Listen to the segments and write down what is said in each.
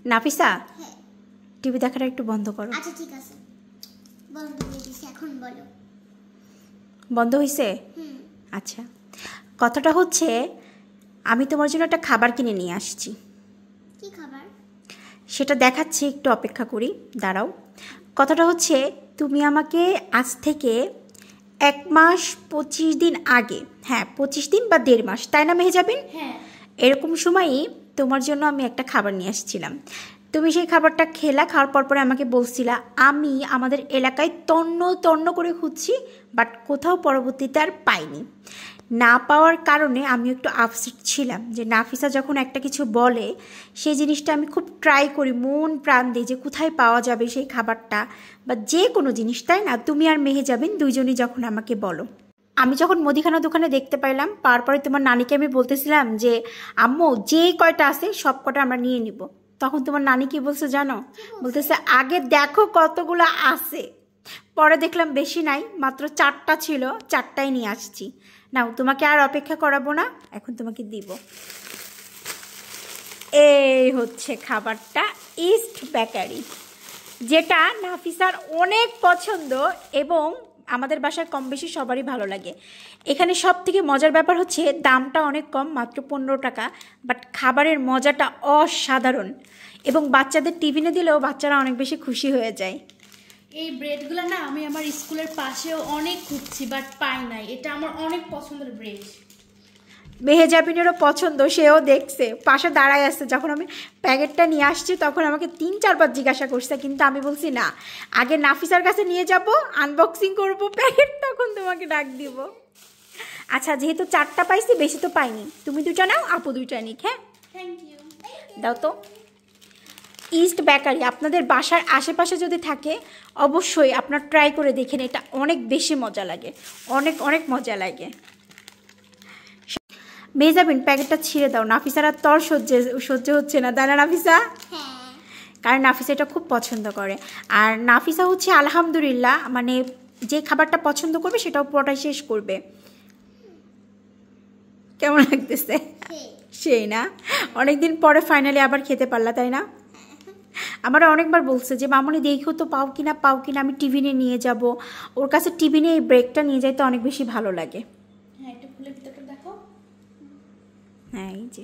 Nafisa, TV দেখাটা একটু বন্ধ করো। আচ্ছা ঠিক আছে, বন্ধ হয়ে গেছে, এখন বলো। বন্ধ হয়েছে? আচ্ছা, কথাটা হচ্ছে আমি তোমার জন্য একটা খাবার কিনে নিয়ে আসছি। কি খাবার? সেটা দেখাচ্ছি, একটু অপেক্ষা করি, দাঁড়াও। কথাটা হচ্ছে তুমি আমাকে আজ থেকে 1 মাস 25 দিন আগে, হ্যাঁ 25 দিন বা 1.5 মাস, তাই না মেহেজাবিন? হ্যাঁ। এরকম সময়ই তোমার জন্য আমি একটা খাবার নিয়ে আসছিলাম। তুমি সেই খাবারটা খেলা, খাওয়ার পর পরে আমাকে বলছিলা আমি আমাদের এলাকায় তন্ন তন্ন করে খুঁজছি, বাট কোথাও পরবর্তীতে আর পাইনি। না পাওয়ার কারণে আমি একটু আপসেট ছিলাম যে নাফিসা যখন একটা কিছু বলে সেই জিনিসটা আমি খুব ট্রাই করি, মন প্রাণ দিই যে কোথায় পাওয়া যাবে সেই খাবারটা বা যে কোনো জিনিস, তাই না? তুমি আর মেহেজাবিন দুইজনই যখন আমাকে বলো, আমি যখন মুদিখানা দোকানে দেখতে পাইলাম, পাওয়ার পরে তোমার নানিকে আমি বলতেছিলাম যে আম্মু যে কয়টা আছে সব কটা আমরা নিয়ে নিব, তখন তোমার নানি কি বলছে জানো? বলতেছে আগে দেখো কতগুলো আছে। পরে দেখলাম বেশি নাই, মাত্র 4টা ছিল, 4টাই নিয়ে আসছি। নাও, তোমাকে আর অপেক্ষা করাবো না, এখন তোমাকে দিব। এই হচ্ছে খাবারটা, ইস্ট বেকারি, যেটা নাফিসার অনেক পছন্দ এবং আমাদের বাসায় কম বেশি সবারই ভালো লাগে। এখানে সব থেকে মজার ব্যাপার হচ্ছে দামটা অনেক কম, মাত্র 15 টাকা, বাট খাবারের মজাটা অসাধারণ এবং বাচ্চাদের টিফিনে দিলেও বাচ্চারা অনেক বেশি খুশি হয়ে যায়। এই ব্রেডগুলো না আমি আমার স্কুলের পাশেও অনেক খুঁজছি, বাট পাই নাই। এটা আমার অনেক পছন্দের ব্রেড। মেহেজাবিনেরও পছন্দ, সেও দেখছে, পাশে দাঁড়ায় আসছে। যখন আমি প্যাকেটটা নিয়ে আসছি তখন আমাকে 3-4 বার জিজ্ঞাসা করছে, কিন্তু আমি বলছি না, আগে নাফিসার কাছে নিয়ে যাব, আনবক্সিং করব প্যাকেট, তখন তোমাকে ডাক দিব। আচ্ছা, যেহেতু 4টা পাইছি, বেশি তো পাইনি, তুমি 2টা নাও, আপু 2টা নিক। হ্যাঁ, থ্যাংক ইউ। দাও তো। ইস্ট বেকারি আপনাদের বাসার আশেপাশে যদি থাকে অবশ্যই আপনার ট্রাই করে দেখেন, এটা অনেক বেশি মজা লাগে, অনেক অনেক মজা লাগে। মেহেজাবিন, প্যাকেটটা ছিঁড়ে দাও, নাফিসার আর তর সহ্য হচ্ছে না, তাই না নাফিসা? কারণ নাফিসা এটা খুব পছন্দ করে। আর নাফিসা হচ্ছে আলহামদুলিল্লাহ, মানে যে খাবারটা পছন্দ করবে সেটাও পুরোটাই শেষ করবে। কেমন লাগতেছে? সেই না, অনেকদিন পরে ফাইনালি আবার খেতে পারলা, তাই না? আমারও অনেকবার বলছে যে মামনি দেখো তো পাও কিনা, পাও কিনা, আমি টিফিনে নিয়ে যাব। ওর কাছে টিফিনে এই ব্রেকটা নিয়ে যাইতে অনেক বেশি ভালো লাগে। হ্যাঁ, একটু খুলে ভিতরটা দেখো। হ্যাঁ, এই যে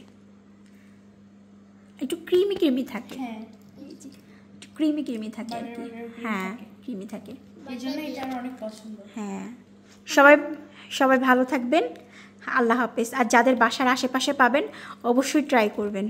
একটু ক্রিমি ক্রিমি থাকে। হ্যাঁ, একটু ক্রিমি ক্রিমি থাকে আর কি। হ্যাঁ, ক্রিমি থাকে, এই জন্য এটা আমার অনেক পছন্দ। হ্যাঁ, সবাই ভালো থাকবেন, আল্লাহ হাফেজ। আর যাদের বাসার আশেপাশে পাবেন অবশ্যই ট্রাই করবেন।